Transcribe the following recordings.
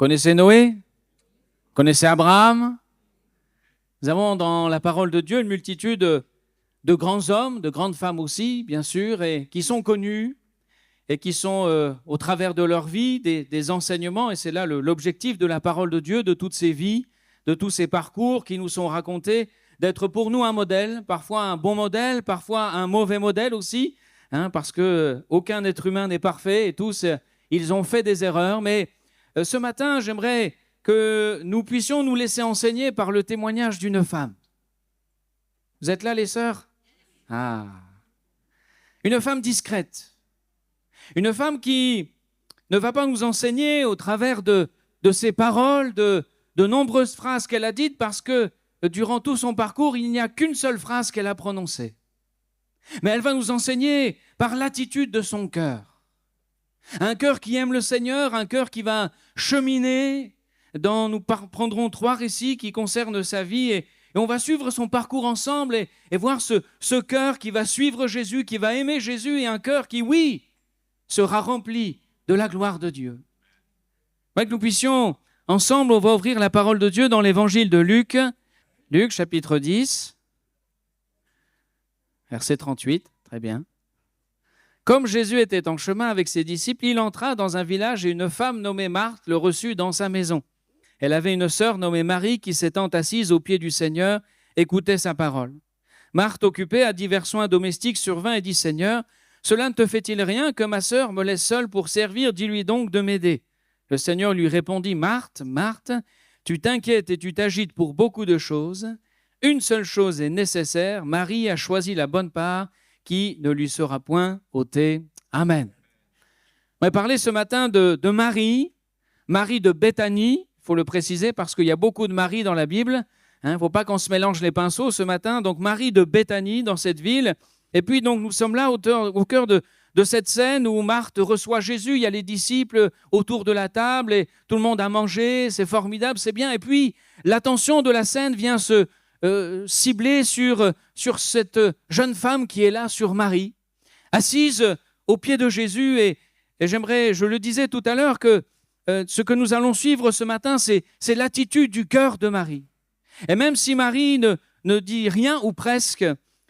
Connaissez Noé? Connaissez Abraham? Nous avons dans la parole de Dieu une multitude de grands hommes, de grandes femmes aussi, bien sûr, et qui sont connus et qui sont, au travers de leur vie, des enseignements, et c'est là l'objectif de la parole de Dieu, de toutes ces vies, de tous ces parcours qui nous sont racontés, d'être pour nous un modèle, parfois un bon modèle, parfois un mauvais modèle aussi, parce qu'aucun être humain n'est parfait et tous, ils ont fait des erreurs. Mais ce matin, j'aimerais que nous puissions nous laisser enseigner par le témoignage d'une femme. Vous êtes là, les sœurs? Ah. Une femme discrète. Une femme qui ne va pas nous enseigner au travers de ses paroles, de nombreuses phrases qu'elle a dites, parce que durant tout son parcours, il n'y a qu'une seule phrase qu'elle a prononcée. Mais elle va nous enseigner par l'attitude de son cœur. Un cœur qui aime le Seigneur, un cœur qui va cheminer. Nous prendrons 3 récits qui concernent sa vie et on va suivre son parcours ensemble et voir ce cœur qui va suivre Jésus, qui va aimer Jésus, et un cœur qui, oui, sera rempli de la gloire de Dieu. Que nous puissions, ensemble, on va ouvrir la parole de Dieu dans l'évangile de Luc, Luc chapitre 10, verset 38, très bien. Comme Jésus était en chemin avec ses disciples, il entra dans un village et une femme nommée Marthe le reçut dans sa maison. Elle avait une sœur nommée Marie qui, s'étant assise aux pieds du Seigneur, écoutait sa parole. Marthe, occupée à divers soins domestiques, survint et dit « Seigneur, cela ne te fait-il rien que ma sœur me laisse seule pour servir? Dis-lui donc de m'aider. » Le Seigneur lui répondit « Marthe, Marthe, tu t'inquiètes et tu t'agites pour beaucoup de choses. Une seule chose est nécessaire. Marie a choisi la bonne part qui ne lui sera point ôtée. » Amen. On va parler ce matin de Marie, Marie de Béthanie. Il faut le préciser parce qu'il y a beaucoup de Marie dans la Bible. Il ne faut pas qu'on se mélange les pinceaux ce matin. Donc Marie de Béthanie dans cette ville. Et puis donc nous sommes là au cœur de cette scène où Marthe reçoit Jésus. Il y a les disciples autour de la table et tout le monde a mangé. C'est formidable, c'est bien. Et puis l'attention de la scène vient se cibler sur cette jeune femme qui est là, sur Marie, assise aux pieds de Jésus. Et j'aimerais, je le disais tout à l'heure, que ce que nous allons suivre ce matin, c'est l'attitude du cœur de Marie. Et même si Marie ne dit rien ou presque,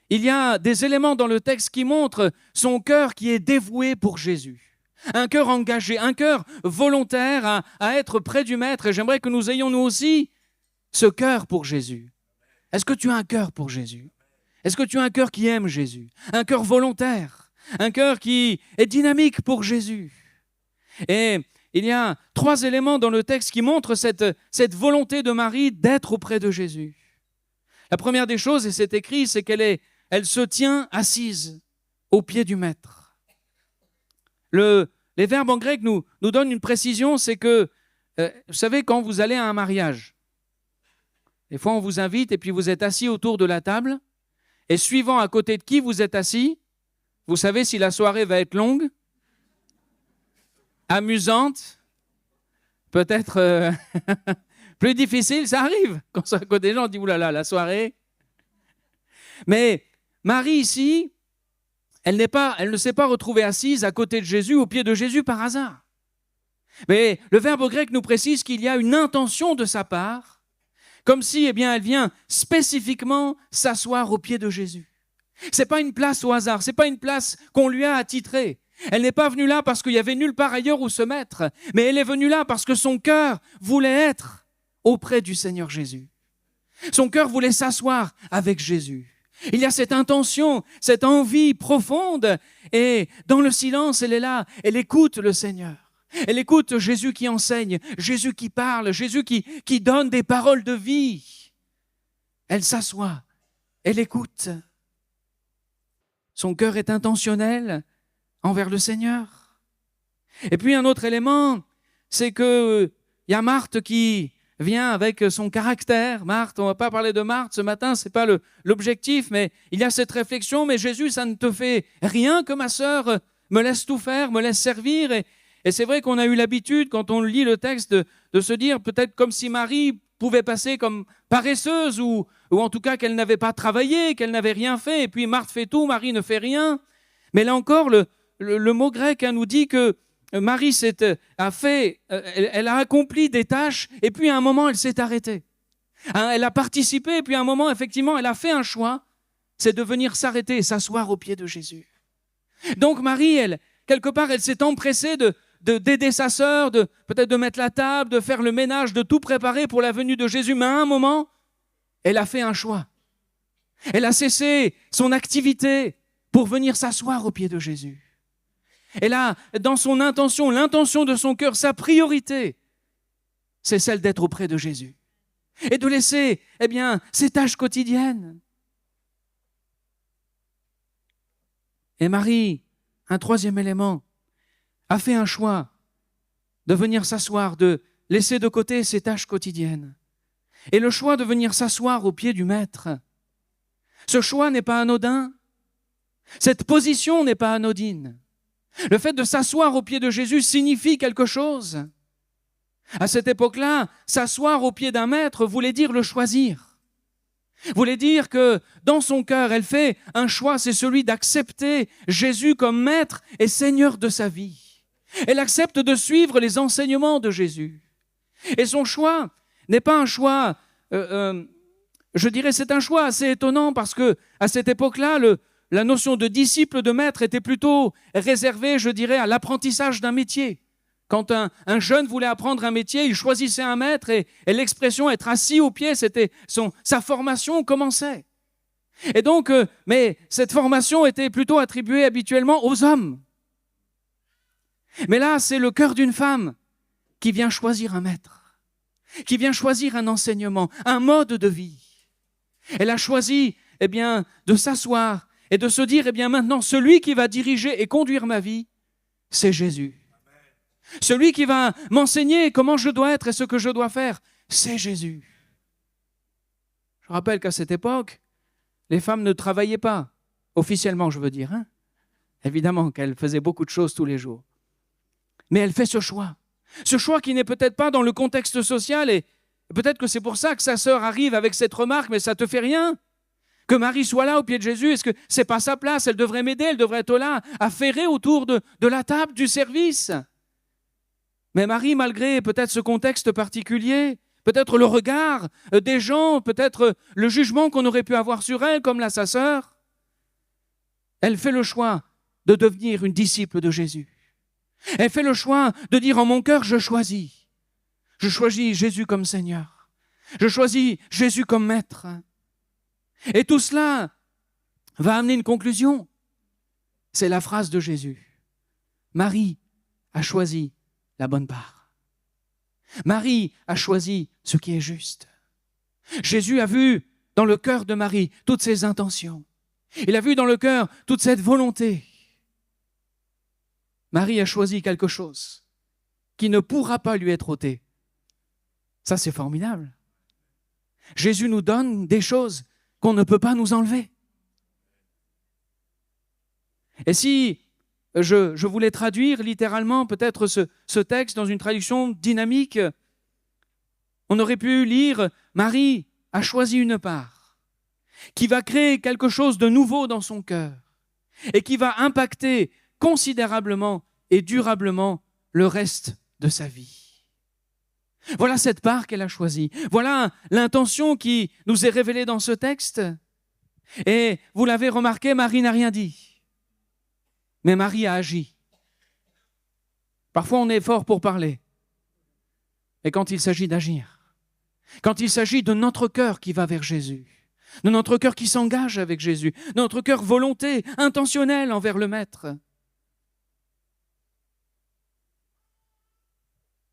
il y a des éléments dans le texte qui montrent son cœur qui est dévoué pour Jésus. Un cœur engagé, un cœur volontaire à être près du Maître. Et j'aimerais que nous ayons nous aussi ce cœur pour Jésus. Est-ce que tu as un cœur pour Jésus? Est-ce que tu as un cœur qui aime Jésus? Un cœur volontaire, un cœur qui est dynamique pour Jésus. Et il y a 3 éléments dans le texte qui montrent cette volonté de Marie d'être auprès de Jésus. La première des choses, et c'est écrit, c'est qu'elle se tient assise aux pieds du Maître. Les verbes en grec nous donnent une précision, c'est que, vous savez, quand vous allez à un mariage, des fois on vous invite et puis vous êtes assis autour de la table, et suivant à côté de qui vous êtes assis, vous savez si la soirée va être longue, amusante, peut-être plus difficile, ça arrive. Quand c'est à côté des gens, on dit « oulala, la soirée ». Mais Marie ici, elle ne s'est pas retrouvée assise à côté de Jésus, aux pieds de Jésus par hasard. Mais le verbe grec nous précise qu'il y a une intention de sa part, comme si elle vient spécifiquement s'asseoir aux pieds de Jésus. Ce n'est pas une place au hasard, ce n'est pas une place qu'on lui a attitrée. Elle n'est pas venue là parce qu'il y avait nulle part ailleurs où se mettre, mais elle est venue là parce que son cœur voulait être auprès du Seigneur Jésus. Son cœur voulait s'asseoir avec Jésus. Il y a cette intention, cette envie profonde, et dans le silence, elle est là, elle écoute le Seigneur. Elle écoute Jésus qui enseigne, Jésus qui parle, Jésus qui donne des paroles de vie. Elle s'assoit, elle écoute. Son cœur est intentionnel envers le Seigneur. Et puis un autre élément, c'est qu'il y a Marthe qui vient avec son caractère. Marthe, on ne va pas parler de Marthe ce matin, ce n'est pas l'objectif, mais il y a cette réflexion, mais Jésus, ça ne te fait rien que ma sœur me laisse tout faire, me laisse servir. Et c'est vrai qu'on a eu l'habitude, quand on lit le texte, de se dire peut-être comme si Marie pouvait passer comme paresseuse ou en tout cas qu'elle n'avait pas travaillé, qu'elle n'avait rien fait. Et puis Marthe fait tout, Marie ne fait rien. Mais là encore, le mot grec nous dit que Marie elle a accompli des tâches et puis à un moment, elle s'est arrêtée. Elle a participé et puis à un moment, effectivement, elle a fait un choix, c'est de venir s'arrêter et s'asseoir aux pieds de Jésus. Donc Marie, quelque part, elle s'est empressée d'aider sa sœur, peut-être de mettre la table, de faire le ménage, de tout préparer pour la venue de Jésus. Mais à un moment, elle a fait un choix. Elle a cessé son activité pour venir s'asseoir aux pieds de Jésus. Elle a, dans son intention, l'intention de son cœur, sa priorité, c'est celle d'être auprès de Jésus. Et de laisser, ses tâches quotidiennes. Et Marie, un troisième élément, a fait un choix de venir s'asseoir, de laisser de côté ses tâches quotidiennes. Et le choix de venir s'asseoir aux pieds du Maître, ce choix n'est pas anodin. Cette position n'est pas anodine. Le fait de s'asseoir aux pieds de Jésus signifie quelque chose. À cette époque-là, s'asseoir aux pieds d'un maître voulait dire le choisir. Voulait dire que dans son cœur, elle fait un choix, c'est celui d'accepter Jésus comme maître et seigneur de sa vie. Elle accepte de suivre les enseignements de Jésus. Et son choix n'est pas un choix, je dirais c'est un choix assez étonnant parce que à cette époque-là, la notion de disciple, de maître était plutôt réservée, je dirais, à l'apprentissage d'un métier. Quand un jeune voulait apprendre un métier, il choisissait un maître et l'expression être assis au pied, c'était sa formation commençait. Et donc, mais cette formation était plutôt attribuée habituellement aux hommes. Mais là, c'est le cœur d'une femme qui vient choisir un maître, qui vient choisir un enseignement, un mode de vie. Elle a choisi, de s'asseoir et de se dire, maintenant, celui qui va diriger et conduire ma vie, c'est Jésus. Celui qui va m'enseigner comment je dois être et ce que je dois faire, c'est Jésus. Je rappelle qu'à cette époque, les femmes ne travaillaient pas, officiellement je veux dire. Évidemment qu'elles faisaient beaucoup de choses tous les jours. Mais elle fait ce choix qui n'est peut-être pas dans le contexte social et peut-être que c'est pour ça que sa sœur arrive avec cette remarque, mais ça ne te fait rien que Marie soit là au pied de Jésus. Est-ce que ce n'est pas sa place? Elle devrait m'aider, elle devrait être là, affairée autour de la table du service. Mais Marie, malgré peut-être ce contexte particulier, peut-être le regard des gens, peut-être le jugement qu'on aurait pu avoir sur elle, comme là sa sœur, elle fait le choix de devenir une disciple de Jésus. Elle fait le choix de dire en mon cœur, je choisis. Je choisis Jésus comme Seigneur. Je choisis Jésus comme Maître. Et tout cela va amener une conclusion. C'est la phrase de Jésus. Marie a choisi la bonne part. Marie a choisi ce qui est juste. Jésus a vu dans le cœur de Marie toutes ses intentions. Il a vu dans le cœur toute cette volonté. Marie a choisi quelque chose qui ne pourra pas lui être ôté. Ça, c'est formidable. Jésus nous donne des choses qu'on ne peut pas nous enlever. Et si je voulais traduire littéralement peut-être ce texte dans une traduction dynamique, on aurait pu lire « Marie a choisi une part qui va créer quelque chose de nouveau dans son cœur et qui va impacter considérablement et durablement le reste de sa vie. » Voilà cette part qu'elle a choisie. Voilà l'intention qui nous est révélée dans ce texte. Et vous l'avez remarqué, Marie n'a rien dit. Mais Marie a agi. Parfois, on est fort pour parler. Et quand il s'agit d'agir, quand il s'agit de notre cœur qui va vers Jésus, de notre cœur qui s'engage avec Jésus, de notre cœur volonté, intentionnel envers le Maître.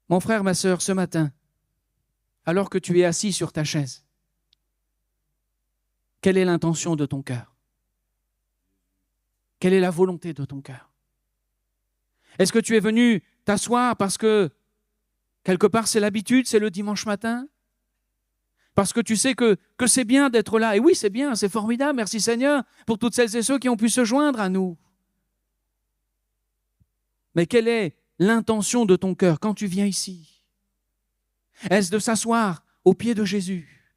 Mon frère, ma sœur, ce matin, alors que tu es assis sur ta chaise, quelle est l'intention de ton cœur? Quelle est la volonté de ton cœur? Est-ce que tu es venu t'asseoir parce que quelque part c'est l'habitude, c'est le dimanche matin? Parce que tu sais que c'est bien d'être là. Et oui, c'est bien, c'est formidable, merci Seigneur, pour toutes celles et ceux qui ont pu se joindre à nous. Mais quelle est l'intention de ton cœur quand tu viens ici? Est-ce de s'asseoir aux pieds de Jésus,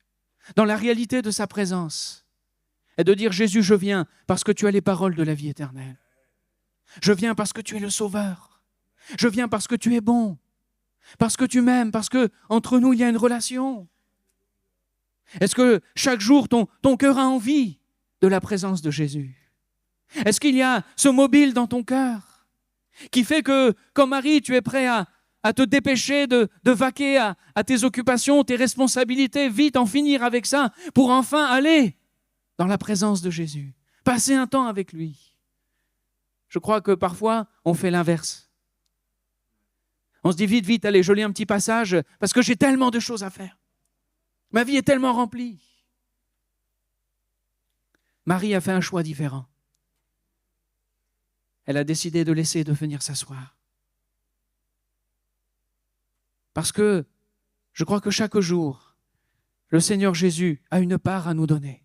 dans la réalité de sa présence, et de dire « Jésus, je viens parce que tu as les paroles de la vie éternelle. Je viens parce que tu es le Sauveur. Je viens parce que tu es bon, parce que tu m'aimes, parce que entre nous il y a une relation. Est-ce que chaque jour ton cœur a envie de la présence de Jésus? Est-ce qu'il y a ce mobile dans ton cœur qui fait que, comme Marie, tu es prêt à te dépêcher de vaquer à tes occupations, tes responsabilités, vite en finir avec ça, pour enfin aller dans la présence de Jésus, passer un temps avec lui? Je crois que parfois, on fait l'inverse. On se dit vite, vite, allez, je lis un petit passage, parce que j'ai tellement de choses à faire. Ma vie est tellement remplie. Marie a fait un choix différent. Elle a décidé de laisser de venir s'asseoir. Parce que je crois que chaque jour, le Seigneur Jésus a une part à nous donner.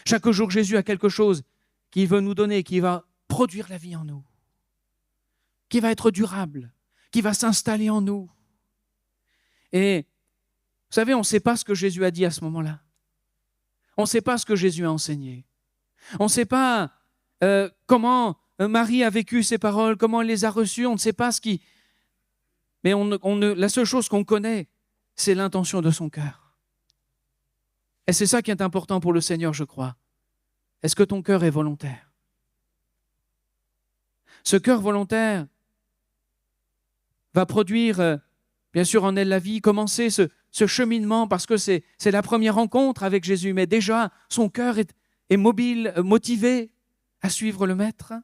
Chaque jour, Jésus a quelque chose qu'il veut nous donner, qui va produire la vie en nous, qui va être durable, qui va s'installer en nous. Et vous savez, on ne sait pas ce que Jésus a dit à ce moment-là. On ne sait pas ce que Jésus a enseigné. On ne sait pas comment Marie a vécu ces paroles, comment elle les a reçues. On ne sait pas ce qui... Mais la seule chose qu'on connaît, c'est l'intention de son cœur. Et c'est ça qui est important pour le Seigneur, je crois. Est-ce que ton cœur est volontaire? Ce cœur volontaire va produire, bien sûr, en elle la vie, commencer ce cheminement, parce que c'est la première rencontre avec Jésus, mais déjà, son cœur est mobile, motivé à suivre le Maître.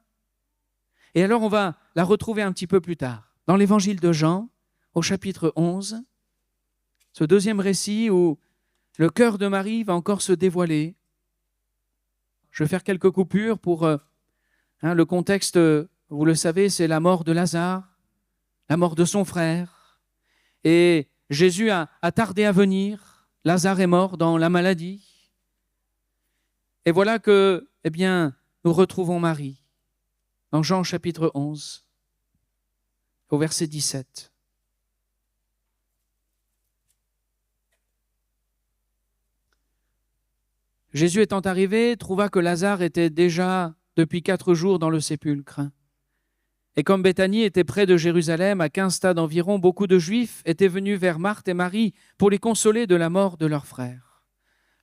Et alors, on va la retrouver un petit peu plus tard, dans l'évangile de Jean, au chapitre 11, ce deuxième récit où le cœur de Marie va encore se dévoiler. Je vais faire quelques coupures pour le contexte, vous le savez, c'est la mort de Lazare, la mort de son frère. Et Jésus a tardé à venir. Lazare est mort dans la maladie. Et voilà que, nous retrouvons Marie dans Jean chapitre 11, au verset 17. Jésus étant arrivé, trouva que Lazare était déjà depuis 4 jours dans le sépulcre. Et comme Béthanie était près de Jérusalem, à 15 stades environ, beaucoup de Juifs étaient venus vers Marthe et Marie pour les consoler de la mort de leur frère.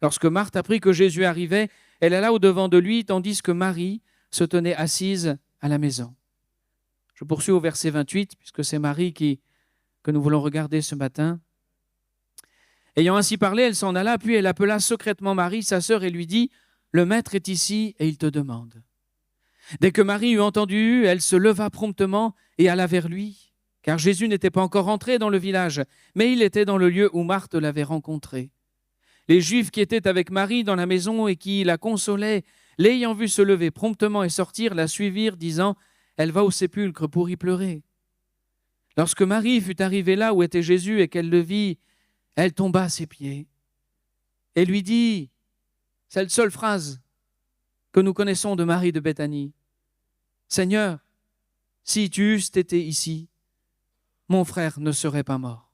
Lorsque Marthe apprit que Jésus arrivait, elle alla au-devant de lui, tandis que Marie se tenait assise à la maison. Je poursuis au verset 28, puisque c'est Marie que nous voulons regarder ce matin. Ayant ainsi parlé, elle s'en alla, puis elle appela secrètement Marie, sa sœur, et lui dit « Le Maître est ici et il te demande. » Dès que Marie eut entendu, elle se leva promptement et alla vers lui, car Jésus n'était pas encore entré dans le village, mais il était dans le lieu où Marthe l'avait rencontré. Les Juifs qui étaient avec Marie dans la maison et qui la consolaient, l'ayant vue se lever promptement et sortir, la suivirent, disant « Elle va au sépulcre pour y pleurer. » Lorsque Marie fut arrivée là où était Jésus et qu'elle le vit, elle tomba à ses pieds et lui dit, c'est la seule phrase que nous connaissons de Marie de Béthanie, « Seigneur, si tu eusses été ici, mon frère ne serait pas mort. »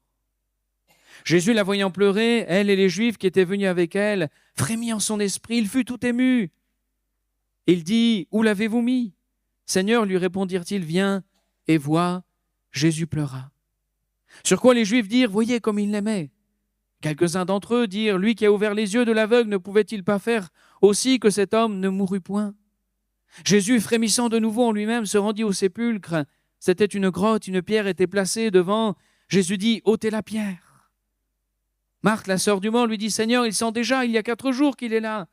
Jésus, la voyant pleurer, elle et les Juifs qui étaient venus avec elle, frémit en son esprit, il fut tout ému. Il dit, « Où l'avez-vous mis ?» Seigneur, lui répondirent-ils, « Viens et vois. » Jésus pleura. Sur quoi les Juifs dirent, « Voyez comme il l'aimait. » Quelques-uns d'entre eux dirent, « Lui qui a ouvert les yeux de l'aveugle, ne pouvait-il pas faire aussi que cet homme ne mourût point ?» Jésus, frémissant de nouveau en lui-même, se rendit au sépulcre. C'était une grotte, une pierre était placée devant. Jésus dit, « ôtez la pierre. » Marthe, la sœur du mort, lui dit, « Seigneur, il sent déjà, il y a 4 jours qu'il est là. »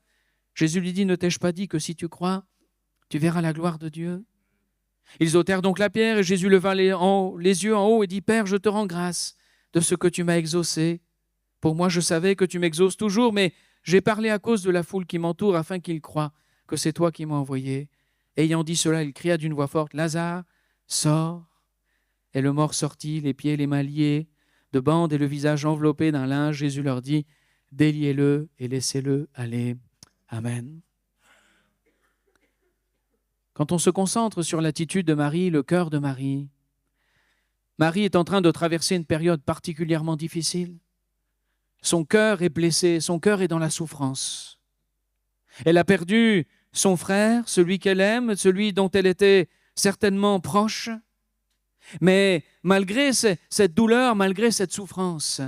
Jésus lui dit, « Ne t'ai-je pas dit que si tu crois, tu verras la gloire de Dieu ?» Ils ôtèrent donc la pierre et Jésus leva les yeux en haut et dit, « Père, je te rends grâce de ce que tu m'as exaucé. Pour moi, je savais que tu m'exauces toujours, mais j'ai parlé à cause de la foule qui m'entoure afin qu'ils croient que c'est toi qui m'as envoyé. » Ayant dit cela, il cria d'une voix forte, « Lazare, sors !» Et le mort sortit, les pieds et les mains liés, de bandes et le visage enveloppé d'un linge. Jésus leur dit, « Déliez-le et laissez-le aller. » Amen. Quand on se concentre sur l'attitude de Marie, le cœur de Marie, Marie est en train de traverser une période particulièrement difficile. Son cœur est blessé, son cœur est dans la souffrance. Elle a perdu son frère, celui qu'elle aime, celui dont elle était certainement proche. Mais malgré cette douleur, malgré cette souffrance,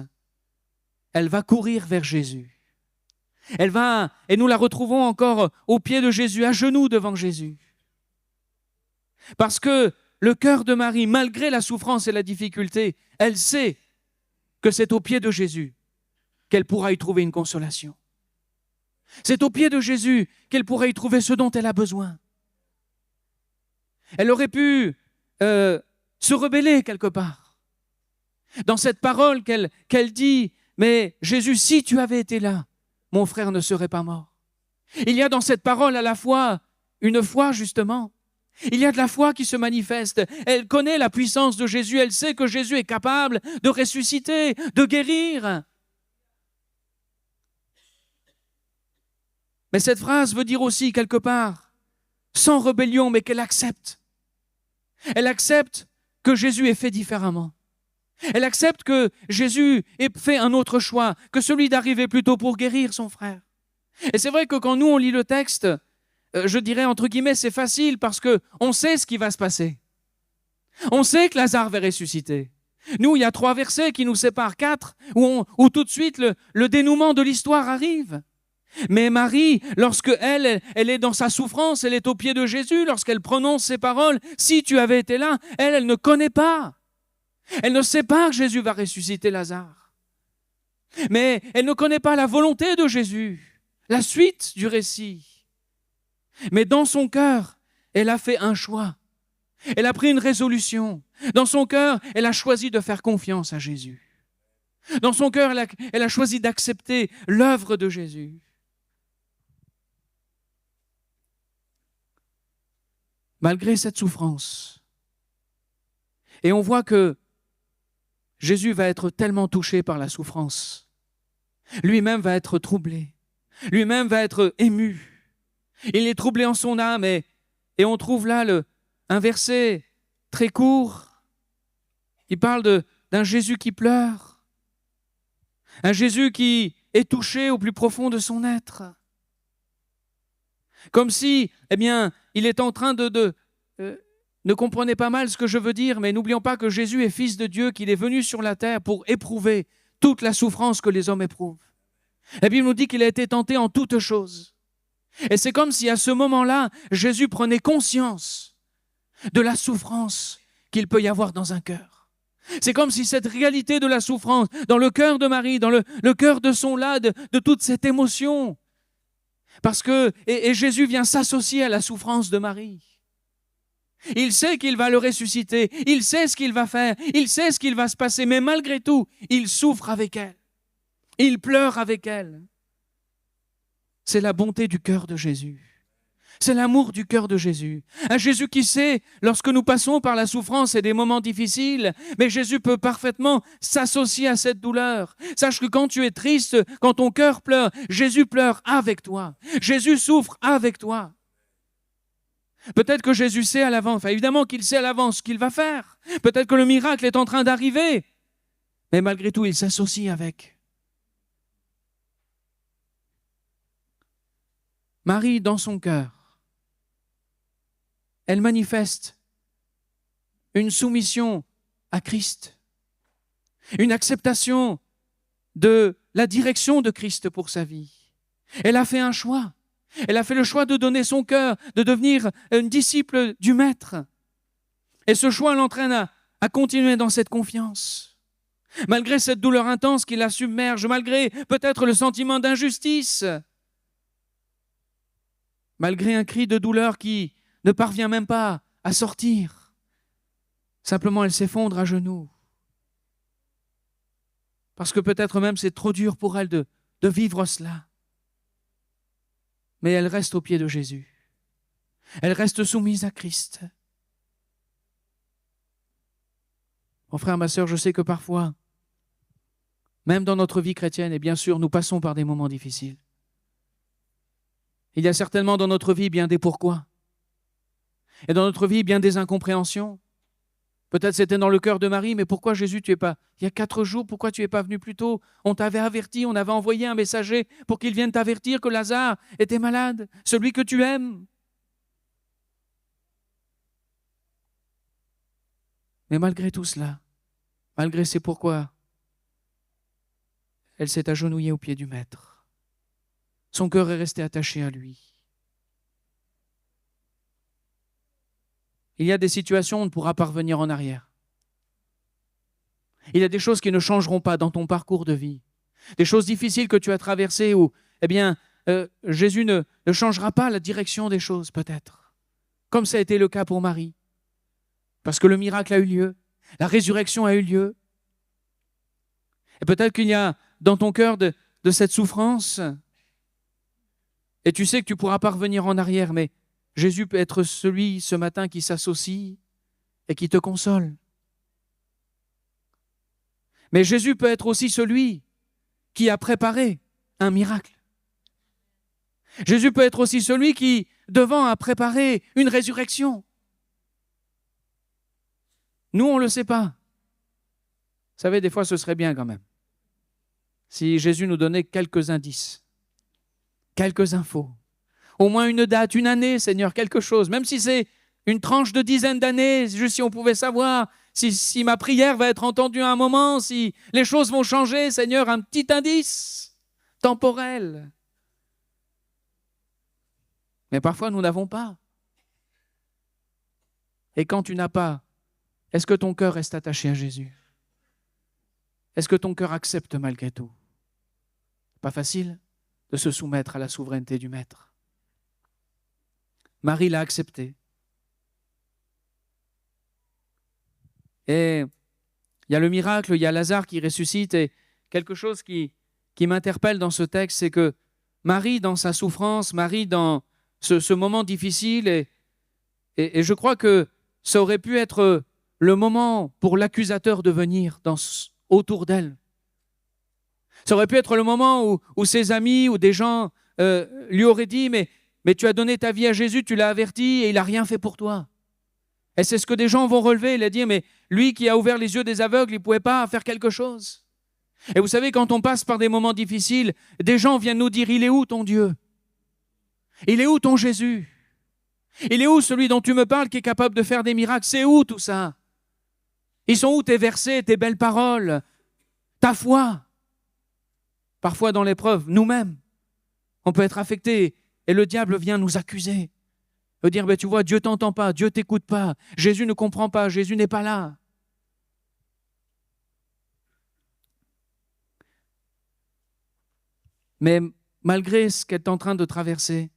elle va courir vers Jésus. Elle va, et nous la retrouvons encore aux pieds de Jésus, à genoux devant Jésus. Parce que le cœur de Marie, malgré la souffrance et la difficulté, elle sait que c'est aux pieds de Jésus qu'elle pourra y trouver une consolation. C'est aux pieds de Jésus qu'elle pourra y trouver ce dont elle a besoin. Elle aurait pu se rebeller quelque part dans cette parole qu'elle dit, mais Jésus, si tu avais été là, mon frère ne serait pas mort. Il y a dans cette parole à la fois une foi justement. Il y a de la foi qui se manifeste. Elle connaît la puissance de Jésus. Elle sait que Jésus est capable de ressusciter, de guérir. Mais cette phrase veut dire aussi quelque part, sans rébellion, mais qu'elle accepte. Elle accepte que Jésus ait fait différemment. Elle accepte que Jésus ait fait un autre choix que celui d'arriver plutôt pour guérir son frère. Et c'est vrai que quand nous on lit le texte, je dirais entre guillemets c'est facile parce qu'on sait ce qui va se passer. On sait que Lazare va ressusciter. Nous, il y a 3 versets qui nous séparent, 4, où tout de suite le dénouement de l'histoire arrive. Mais Marie, lorsque elle est dans sa souffrance, elle est aux pieds de Jésus, lorsqu'elle prononce ces paroles, si tu avais été là, elle ne connaît pas. Elle ne sait pas que Jésus va ressusciter Lazare. Mais elle ne connaît pas la volonté de Jésus, la suite du récit. Mais dans son cœur, elle a fait un choix. Elle a pris une résolution. Dans son cœur, elle a choisi de faire confiance à Jésus. Dans son cœur, elle a choisi d'accepter l'œuvre de Jésus. Malgré cette souffrance. Et on voit que Jésus va être tellement touché par la souffrance. Lui-même va être troublé. Lui-même va être ému. Il est troublé en son âme et on trouve là un verset très court. Il parle d'un Jésus qui pleure. Un Jésus qui est touché au plus profond de son être. Comme si, il est en train ne comprenez pas mal ce que je veux dire, mais n'oublions pas que Jésus est fils de Dieu, qu'il est venu sur la terre pour éprouver toute la souffrance que les hommes éprouvent. La Bible nous dit qu'il a été tenté en toutes choses. Et c'est comme si à ce moment-là, Jésus prenait conscience de la souffrance qu'il peut y avoir dans un cœur. C'est comme si cette réalité de la souffrance, dans le cœur de Marie, dans le cœur de son là, de toute cette émotion, parce que et Jésus vient s'associer à la souffrance de Marie. Il sait qu'il va le ressusciter, il sait ce qu'il va faire, il sait ce qu'il va se passer, mais malgré tout, il souffre avec elle. Il pleure avec elle. C'est la bonté du cœur de Jésus. C'est l'amour du cœur de Jésus. Un Jésus qui sait, lorsque nous passons par la souffrance et des moments difficiles, mais Jésus peut parfaitement s'associer à cette douleur. Sache que quand tu es triste, quand ton cœur pleure, Jésus pleure avec toi. Jésus souffre avec toi. Peut-être que Jésus sait à l'avance, évidemment qu'il sait à l'avance ce qu'il va faire. Peut-être que le miracle est en train d'arriver. Mais malgré tout, il s'associe avec. Marie, dans son cœur, elle manifeste une soumission à Christ, une acceptation de la direction de Christ pour sa vie. Elle a fait un choix. Elle a fait le choix de donner son cœur, de devenir une disciple du Maître. Et ce choix l'entraîne à continuer dans cette confiance. Malgré cette douleur intense qui la submerge, malgré peut-être le sentiment d'injustice, malgré un cri de douleur qui ne parvient même pas à sortir. Simplement, elle s'effondre à genoux. Parce que peut-être même c'est trop dur pour elle de vivre cela. Mais elle reste aux pieds de Jésus. Elle reste soumise à Christ. Mon frère, ma sœur, je sais que parfois, même dans notre vie chrétienne, et bien sûr, nous passons par des moments difficiles. Il y a certainement dans notre vie bien des pourquoi. Et dans notre vie, bien des incompréhensions. Peut-être c'était dans le cœur de Marie, mais pourquoi Jésus, tu es pas... Il y a 4 jours, pourquoi tu n'es pas venu plus tôt? On t'avait averti, on avait envoyé un messager pour qu'il vienne t'avertir que Lazare était malade, celui que tu aimes. Mais malgré tout cela, malgré ces pourquoi, elle s'est agenouillée aux pieds du Maître. Son cœur est resté attaché à lui. Il y a des situations où on ne pourra pas revenir en arrière. Il y a des choses qui ne changeront pas dans ton parcours de vie. Des choses difficiles que tu as traversées où, Jésus ne changera pas la direction des choses, peut-être. Comme ça a été le cas pour Marie. Parce que le miracle a eu lieu. La résurrection a eu lieu. Et peut-être qu'il y a dans ton cœur de cette souffrance, et tu sais que tu ne pourras pas revenir en arrière, mais Jésus peut être celui ce matin qui s'associe et qui te console. Mais Jésus peut être aussi celui qui a préparé un miracle. Jésus peut être aussi celui qui, devant, a préparé une résurrection. Nous, on ne le sait pas. Vous savez, des fois, ce serait bien quand même. Si Jésus nous donnait quelques indices, quelques infos, au moins une date, une année, Seigneur, quelque chose, même si c'est une tranche de dizaines d'années, juste si on pouvait savoir si ma prière va être entendue à un moment, si les choses vont changer, Seigneur, un petit indice temporel. Mais parfois, nous n'avons pas. Et quand tu n'as pas, est-ce que ton cœur reste attaché à Jésus? Est-ce que ton cœur accepte malgré tout? Pas facile de se soumettre à la souveraineté du Maître. Marie l'a accepté. Et il y a le miracle, il y a Lazare qui ressuscite, et quelque chose qui m'interpelle dans ce texte, c'est que Marie, dans sa souffrance, Marie, dans ce moment difficile, et je crois que ça aurait pu être le moment pour l'accusateur de venir autour d'elle. Ça aurait pu être le moment où ses amis ou des gens lui auraient dit mais tu as donné ta vie à Jésus, tu l'as averti et il n'a rien fait pour toi. Et c'est ce que des gens vont relever, ils vont dire mais lui qui a ouvert les yeux des aveugles, il ne pouvait pas faire quelque chose. Et vous savez, quand on passe par des moments difficiles, des gens viennent nous dire il est où ton Dieu? Il est où ton Jésus? Il est où celui dont tu me parles qui est capable de faire des miracles? C'est où tout ça? Ils sont où tes versets, tes belles paroles, ta foi? Parfois dans l'épreuve, nous-mêmes, on peut être affecté et le diable vient nous accuser. Il veut dire, tu vois, Dieu ne t'entend pas, Dieu ne t'écoute pas, Jésus ne comprend pas, Jésus n'est pas là. Mais malgré ce qu'elle est en train de traverser,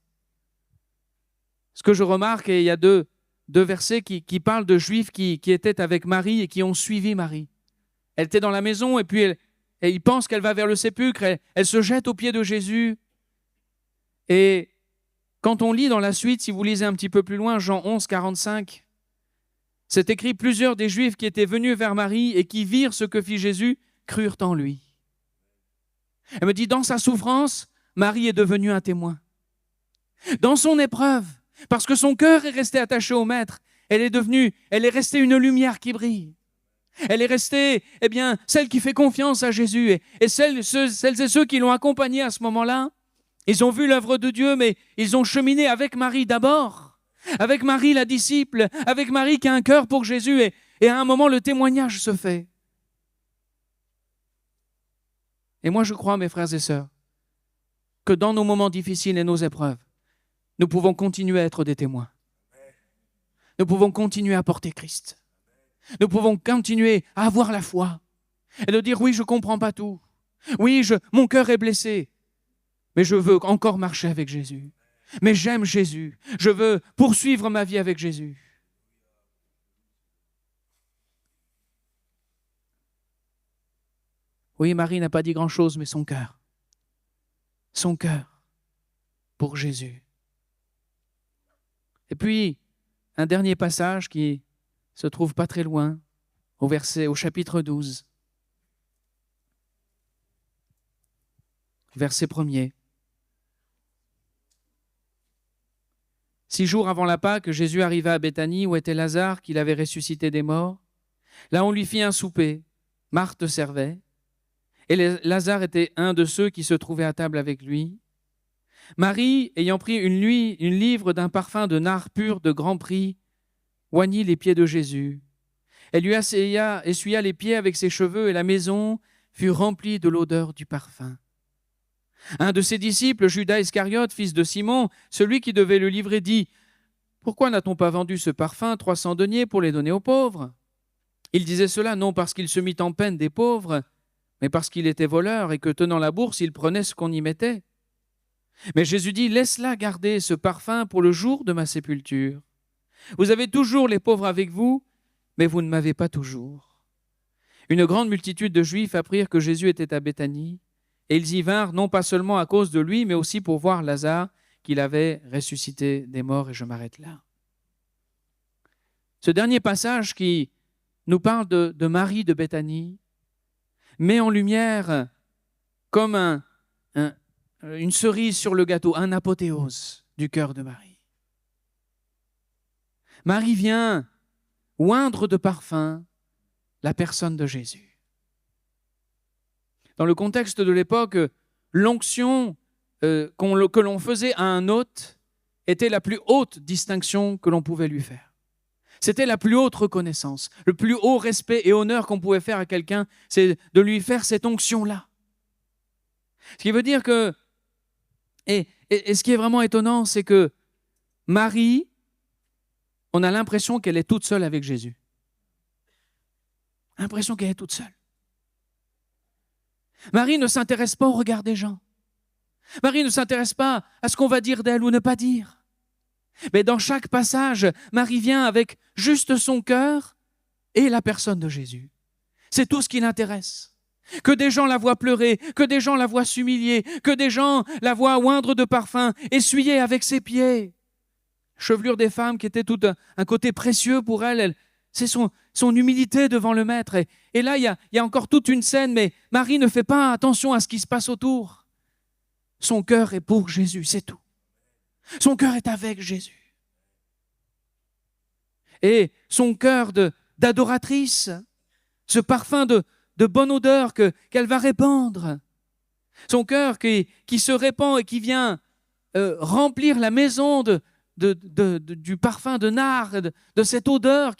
ce que je remarque, et il y a deux versets qui parlent de Juifs qui étaient avec Marie et qui ont suivi Marie. Elle était dans la maison et puis il pense qu'elle va vers le sépulcre, elle se jette aux pieds de Jésus. Et quand on lit dans la suite, si vous lisez un petit peu plus loin, Jean 11, 45, c'est écrit « Plusieurs des Juifs qui étaient venus vers Marie et qui virent ce que fit Jésus, crurent en lui. » Elle me dit, dans sa souffrance, Marie est devenue un témoin. Dans son épreuve, parce que son cœur est resté attaché au Maître, elle est restée une lumière qui brille. Elle est restée, celle qui fait confiance à Jésus. Et celles et ceux qui l'ont accompagnée à ce moment-là, ils ont vu l'œuvre de Dieu, mais ils ont cheminé avec Marie d'abord, avec Marie la disciple, avec Marie qui a un cœur pour Jésus. Et à un moment, le témoignage se fait. Et moi, je crois, mes frères et sœurs, que dans nos moments difficiles et nos épreuves, nous pouvons continuer à être des témoins. Nous pouvons continuer à porter Christ. Nous pouvons continuer à avoir la foi et de dire oui, je ne comprends pas tout. Oui, mon cœur est blessé, mais je veux encore marcher avec Jésus. Mais j'aime Jésus. Je veux poursuivre ma vie avec Jésus. Oui, Marie n'a pas dit grand-chose, mais son cœur pour Jésus. Et puis, un dernier passage qui se trouve pas très loin, au chapitre 12. Verset 1er. 6 jours avant la Pâque, Jésus arriva à Béthanie où était Lazare qu'il avait ressuscité des morts. Là, on lui fit un souper. Marthe servait. Et Lazare était un de ceux qui se trouvaient à table avec lui. Marie, ayant pris une livre d'un parfum de nard pur de grand prix, oignit les pieds de Jésus. Elle lui essuya les pieds avec ses cheveux et la maison fut remplie de l'odeur du parfum. Un de ses disciples, Judas Iscariote, fils de Simon, celui qui devait le livrer, dit « Pourquoi n'a-t-on pas vendu ce parfum 300 deniers pour les donner aux pauvres ?» Il disait cela non parce qu'il se mit en peine des pauvres, mais parce qu'il était voleur et que, tenant la bourse, il prenait ce qu'on y mettait. Mais Jésus dit « Laisse-la garder ce parfum pour le jour de ma sépulture. Vous avez toujours les pauvres avec vous, mais vous ne m'avez pas toujours. » Une grande multitude de Juifs apprirent que Jésus était à Béthanie, et ils y vinrent non pas seulement à cause de lui, mais aussi pour voir Lazare qu'il avait ressuscité des morts, et je m'arrête là. Ce dernier passage qui nous parle de Marie de Béthanie met en lumière comme une cerise sur le gâteau, un apothéose du cœur de Marie. Marie vient oindre de parfum la personne de Jésus. Dans le contexte de l'époque, l'onction que l'on faisait à un hôte était la plus haute distinction que l'on pouvait lui faire. C'était la plus haute reconnaissance, le plus haut respect et honneur qu'on pouvait faire à quelqu'un, c'est de lui faire cette onction-là. Ce qui veut dire que, et ce qui est vraiment étonnant, c'est que Marie, on a l'impression qu'elle est toute seule avec Jésus. L'impression qu'elle est toute seule. Marie ne s'intéresse pas au regard des gens. Marie ne s'intéresse pas à ce qu'on va dire d'elle ou ne pas dire. Mais dans chaque passage, Marie vient avec juste son cœur et la personne de Jésus. C'est tout ce qui l'intéresse. Que des gens la voient pleurer, que des gens la voient s'humilier, que des gens la voient oindre de parfum, essuyer avec ses pieds. Chevelure des femmes qui était tout un côté précieux pour elle, c'est son humilité devant le Maître. Et là, il y a encore toute une scène, mais Marie ne fait pas attention à ce qui se passe autour. Son cœur est pour Jésus, c'est tout. Son cœur est avec Jésus. Et son cœur d'adoratrice, ce parfum de bonne odeur qu'elle va répandre, son cœur qui se répand et qui vient remplir la maison du parfum de nard, de cette odeur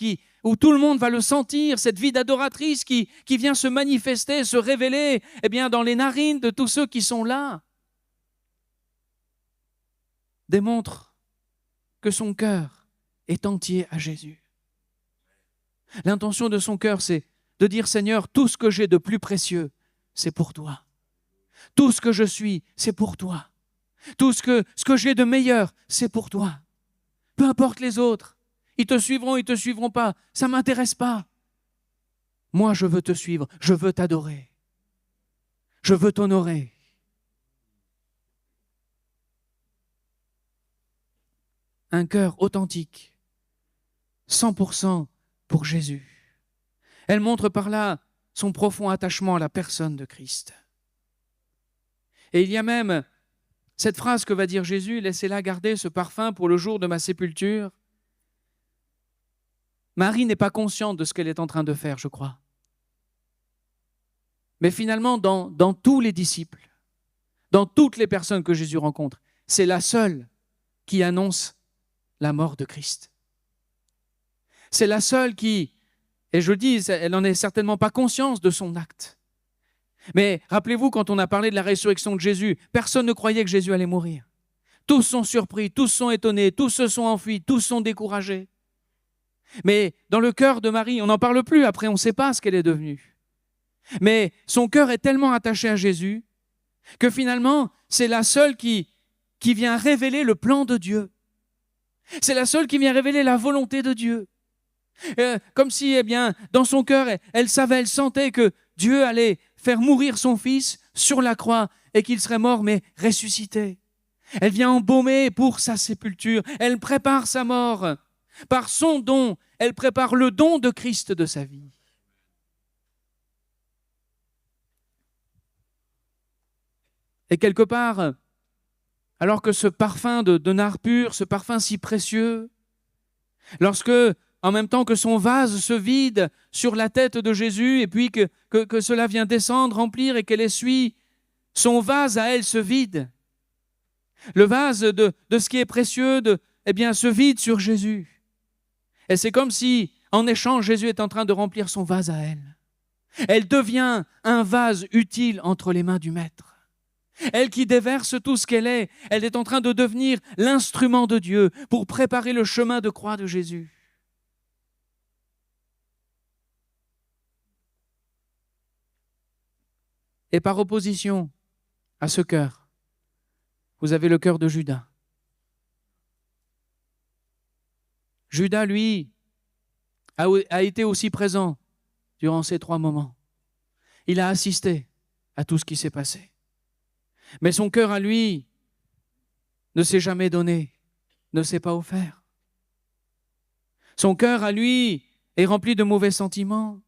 où tout le monde va le sentir, cette vie d'adoratrice qui vient se manifester, se révéler dans les narines de tous ceux qui sont là, démontre que son cœur est entier à Jésus. L'intention de son cœur, c'est de dire « Seigneur, tout ce que j'ai de plus précieux, c'est pour toi. Tout ce que je suis, c'est pour toi. Tout ce que j'ai de meilleur, c'est pour toi. Peu importe les autres, ils te suivront, ils ne te suivront pas, ça ne m'intéresse pas. Moi, je veux te suivre, je veux t'adorer, je veux t'honorer. » Un cœur authentique, 100% pour Jésus. Elle montre par là son profond attachement à la personne de Christ. Et il y a même cette phrase que va dire Jésus, « Laissez-la garder ce parfum pour le jour de ma sépulture. » Marie n'est pas consciente de ce qu'elle est en train de faire, je crois. Mais finalement, dans tous les disciples, dans toutes les personnes que Jésus rencontre, c'est la seule qui annonce la mort de Christ. C'est la seule qui, et je le dis, elle n'en est certainement pas conscience de son acte. Mais rappelez-vous, quand on a parlé de la résurrection de Jésus, personne ne croyait que Jésus allait mourir. Tous sont surpris, tous sont étonnés, tous se sont enfuis, tous sont découragés. Mais dans le cœur de Marie, on n'en parle plus, après on ne sait pas ce qu'elle est devenue. Mais son cœur est tellement attaché à Jésus que finalement, c'est la seule qui vient révéler le plan de Dieu. C'est la seule qui vient révéler la volonté de Dieu. Comme si, dans son cœur, elle savait, elle sentait que Dieu allait faire mourir son fils sur la croix et qu'il serait mort mais ressuscité. Elle vient embaumer pour sa sépulture. Elle prépare sa mort. Par son don, elle prépare le don de Christ de sa vie. Et quelque part, alors que ce parfum de nard pur, ce parfum si précieux, lorsque, en même temps que son vase se vide sur la tête de Jésus, et puis que cela vient descendre, remplir, et qu'elle essuie, son vase à elle se vide. Le vase de ce qui est précieux se vide sur Jésus. Et c'est comme si, En échange, Jésus est en train de remplir son vase à elle. Elle devient un vase utile entre les mains du Maître. Elle qui déverse tout ce qu'elle est, elle est en train de devenir l'instrument de Dieu pour préparer le chemin de croix de Jésus. Et par opposition à ce cœur, vous avez le cœur de Judas. Judas, lui, a été aussi présent durant ces 3 moments. Il a assisté à tout ce qui s'est passé. Mais son cœur à lui ne s'est jamais donné, ne s'est pas offert. Son cœur à lui est rempli de mauvais sentiments,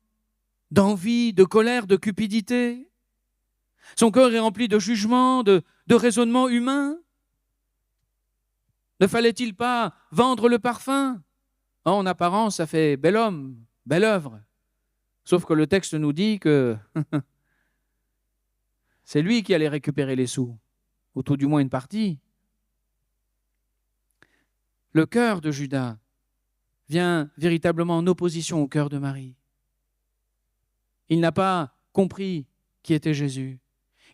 d'envie, de colère, de cupidité. Son cœur est rempli de jugement, de raisonnement humain. Ne fallait-il pas vendre le parfum ? En apparence, ça fait bel homme, belle œuvre. Sauf que le texte nous dit que c'est lui qui allait récupérer les sous, ou tout du moins une partie. Le cœur de Judas vient véritablement en opposition au cœur de Marie. Il n'a pas compris qui était Jésus.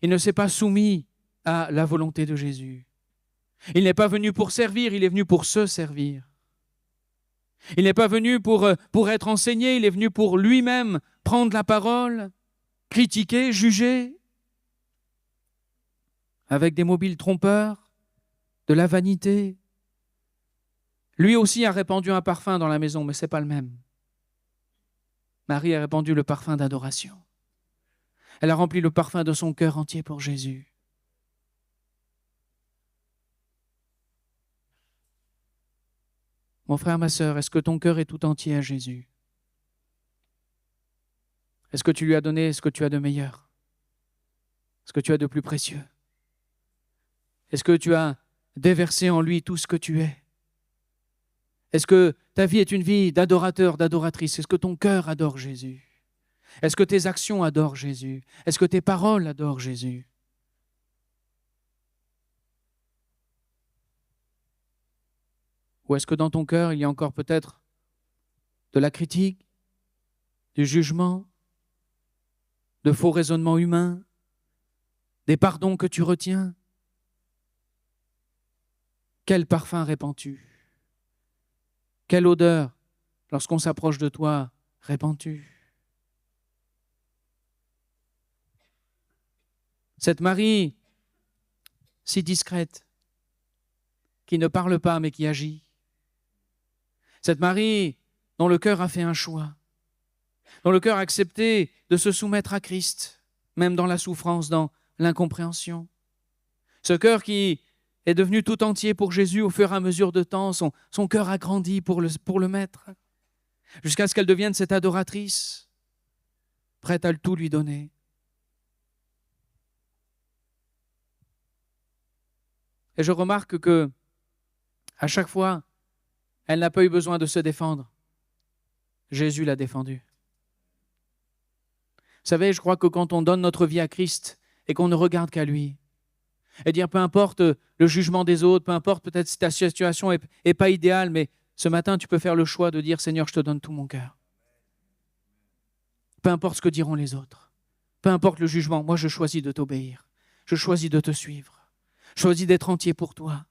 Il ne s'est pas soumis à la volonté de Jésus. Il n'est pas venu pour servir, il est venu pour se servir. Il n'est pas venu pour être enseigné, il est venu pour lui-même prendre la parole, critiquer, juger, avec des mobiles trompeurs, de la vanité. Lui aussi a répandu un parfum dans la maison, mais ce n'est pas le même. Marie a répandu le parfum d'adoration. Elle a rempli le parfum de son cœur entier pour Jésus. Mon frère, ma sœur, est-ce que ton cœur est tout entier à Jésus ? Est-ce que tu lui as donné ce que tu as de meilleur ? Ce que tu as de plus précieux ? Est-ce que tu as déversé en lui tout ce que tu es ? Est-ce que ta vie est une vie d'adorateur, d'adoratrice ? Est-ce que ton cœur adore Jésus ? Est-ce que tes actions adorent Jésus ? Est-ce que tes paroles adorent Jésus ? Ou est-ce que dans ton cœur, il y a encore peut-être de la critique, du jugement, de faux raisonnements humains, des pardons que tu retiens ? Quel parfum répands-tu ? Quelle odeur, lorsqu'on s'approche de toi, répands-tu ? Cette Marie, si discrète, qui ne parle pas mais qui agit. Cette Marie dont le cœur a fait un choix, dont le cœur a accepté de se soumettre à Christ, même dans la souffrance, dans l'incompréhension. Ce cœur qui est devenu tout entier pour Jésus au fur et à mesure de temps, son cœur a grandi pour le Maître, jusqu'à ce qu'elle devienne cette adoratrice, prête à tout lui donner. Et je remarque que, à chaque fois, elle n'a pas eu besoin de se défendre. Jésus l'a défendue. Vous savez, je crois que quand on donne notre vie à Christ et qu'on ne regarde qu'à lui, et dire peu importe le jugement des autres, peu importe peut-être si ta situation n'est pas idéale, mais ce matin tu peux faire le choix de dire Seigneur, je te donne tout mon cœur. Peu importe ce que diront les autres, peu importe le jugement, moi je choisis de t'obéir, je choisis de te suivre, je choisis d'être entier pour toi.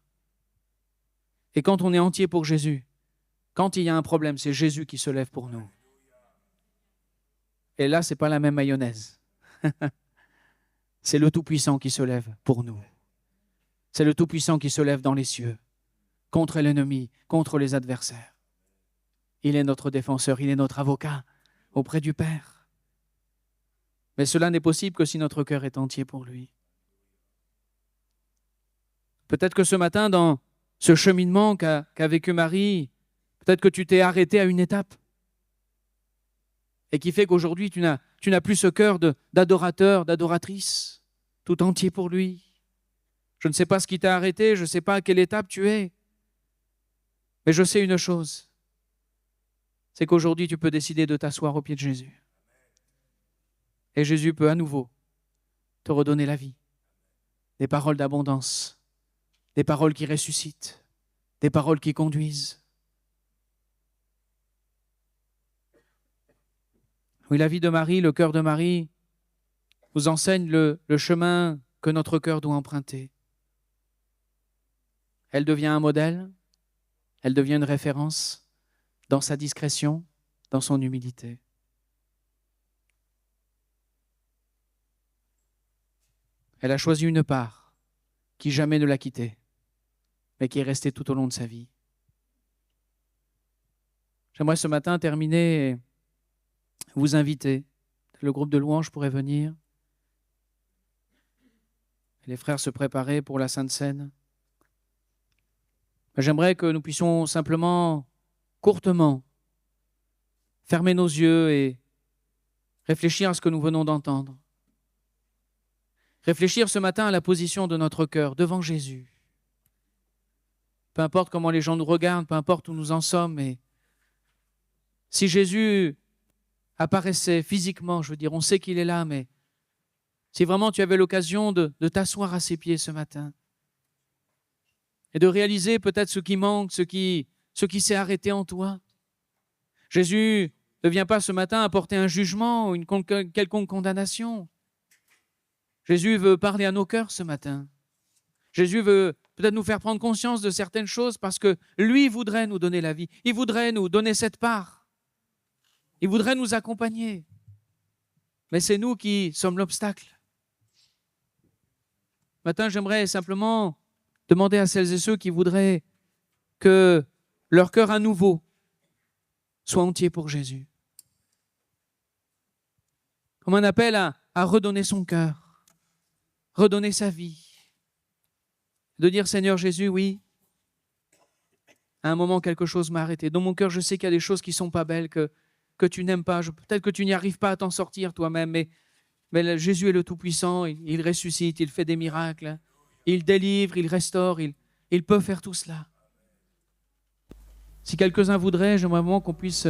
Et quand on est entier pour Jésus, quand il y a un problème, c'est Jésus qui se lève pour nous. Et là, ce n'est pas la même mayonnaise. C'est le Tout-Puissant qui se lève pour nous. C'est le Tout-Puissant qui se lève dans les cieux, contre l'ennemi, contre les adversaires. Il est notre défenseur, il est notre avocat auprès du Père. Mais cela n'est possible que si notre cœur est entier pour lui. Peut-être que ce matin, dans ce cheminement qu'a vécu Marie, peut-être que tu t'es arrêté à une étape et qui fait qu'aujourd'hui, tu n'as plus ce cœur d'adorateur, d'adoratrice, tout entier pour lui. Je ne sais pas ce qui t'a arrêté, je ne sais pas à quelle étape tu es, mais je sais une chose, c'est qu'aujourd'hui, tu peux décider de t'asseoir au pied de Jésus. Et Jésus peut à nouveau te redonner la vie, des paroles d'abondance, des paroles qui ressuscitent, des paroles qui conduisent. Oui, la vie de Marie, le cœur de Marie, nous enseigne le chemin que notre cœur doit emprunter. Elle devient un modèle, elle devient une référence dans sa discrétion, dans son humilité. Elle a choisi une part qui jamais ne l'a quittée, mais qui est restée tout au long de sa vie. J'aimerais ce matin terminer et vous inviter. Le groupe de louanges pourrait venir. Les frères se préparaient pour la Sainte Seine. J'aimerais que nous puissions simplement, courtement, fermer nos yeux et réfléchir à ce que nous venons d'entendre. Réfléchir ce matin à la position de notre cœur devant Jésus. Peu importe comment les gens nous regardent, peu importe où nous en sommes, mais si Jésus apparaissait physiquement, je veux dire, on sait qu'il est là, mais si vraiment tu avais l'occasion de t'asseoir à ses pieds ce matin et de réaliser peut-être ce qui manque, ce qui s'est arrêté en toi. Jésus ne vient pas ce matin apporter un jugement ou une quelconque condamnation. Jésus veut parler à nos cœurs ce matin. Jésus veut peut-être nous faire prendre conscience de certaines choses parce que lui voudrait nous donner la vie. Il voudrait nous donner cette part. Il voudrait nous accompagner. Mais c'est nous qui sommes l'obstacle. Ce matin, j'aimerais simplement demander à celles et ceux qui voudraient que leur cœur à nouveau soit entier pour Jésus. Comme un appel à redonner son cœur, redonner sa vie. De dire, Seigneur Jésus, oui, à un moment quelque chose m'a arrêté. Dans mon cœur, je sais qu'il y a des choses qui ne sont pas belles, que tu n'aimes pas. Peut-être que tu n'y arrives pas à t'en sortir toi-même, mais Jésus est le Tout-Puissant, il ressuscite, il fait des miracles, il délivre, il restaure, il peut faire tout cela. Si quelques-uns voudraient, j'aimerais vraiment qu'on puisse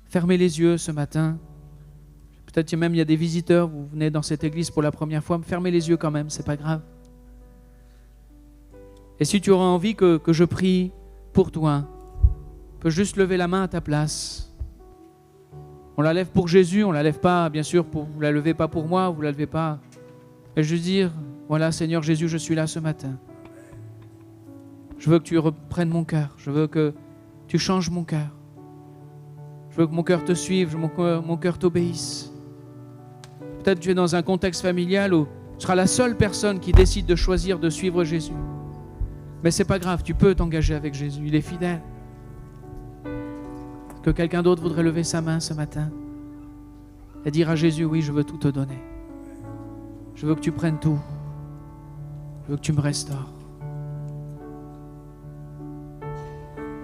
fermer les yeux ce matin. Peut-être même il y a des visiteurs, vous venez dans cette église pour la première fois, fermez les yeux quand même, c'est pas grave. Et si tu auras envie que je prie pour toi, tu peux juste lever la main à ta place. On la lève pour Jésus, on la lève pas, bien sûr, vous la levez pas pour moi, vous la levez pas. Et je veux dire, voilà Seigneur Jésus, je suis là ce matin. Je veux que tu reprennes mon cœur, je veux que tu changes mon cœur. Je veux que mon cœur te suive, mon cœur t'obéisse. Peut-être que tu es dans un contexte familial où tu seras la seule personne qui décide de choisir de suivre Jésus. Mais c'est pas grave, tu peux t'engager avec Jésus, il est fidèle. Que quelqu'un d'autre voudrait lever sa main ce matin et dire à Jésus, oui, je veux tout te donner. Je veux que tu prennes tout. Je veux que tu me restaures.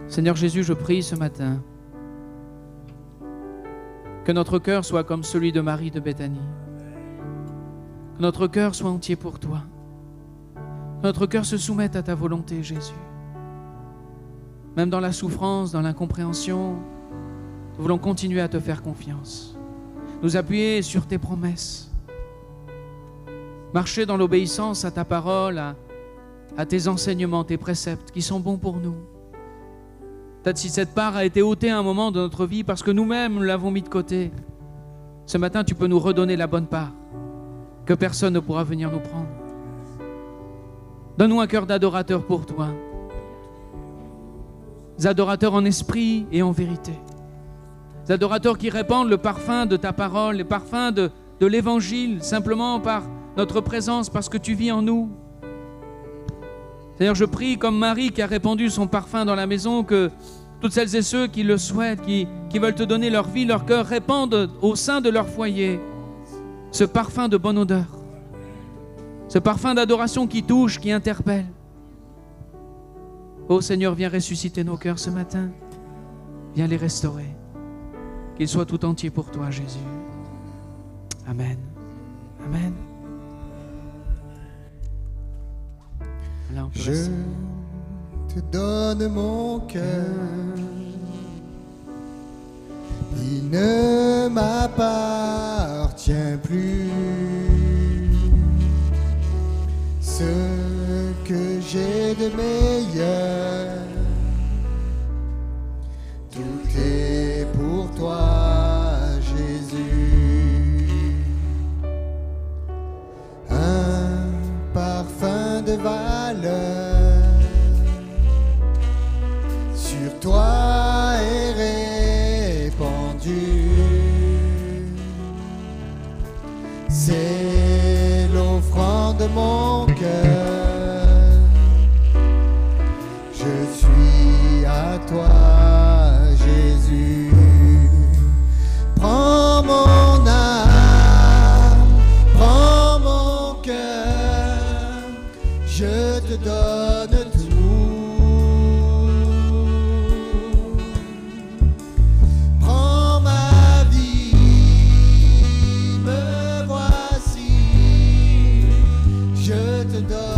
Seigneur Jésus, je prie ce matin que notre cœur soit comme celui de Marie de Béthanie. Que notre cœur soit entier pour toi. Que notre cœur se soumette à ta volonté, Jésus. Même dans la souffrance, dans l'incompréhension, nous voulons continuer à te faire confiance. Nous appuyer sur tes promesses. Marcher dans l'obéissance à ta parole, à tes enseignements, tes préceptes qui sont bons pour nous. Peut-être si cette part a été ôtée à un moment de notre vie parce que nous-mêmes l'avons mis de côté, ce matin tu peux nous redonner la bonne part que personne ne pourra venir nous prendre. Donne-nous un cœur d'adorateur pour toi. Des adorateurs en esprit et en vérité. Des adorateurs qui répandent le parfum de ta parole, le parfum de l'évangile, simplement par notre présence, parce que tu vis en nous. Seigneur, je prie comme Marie qui a répandu son parfum dans la maison, que toutes celles et ceux qui le souhaitent, qui veulent te donner leur vie, leur cœur, répandent au sein de leur foyer ce parfum de bonne odeur, ce parfum d'adoration qui touche, qui interpelle. Ô Seigneur, viens ressusciter nos cœurs ce matin, viens les restaurer, qu'ils soient tout entiers pour toi, Jésus. Amen. Amen. Là, je te donne mon cœur, il ne m'appartient plus. Ce que j'ai de meilleur, tout est pour toi, Jésus. valeur sur toi est répandue. C'est l'offrande de mon cœur. Je suis à toi, Jésus. Prends mon âme, prends mon cœur, je te donne tout. Prends ma vie, me voici, je te donne.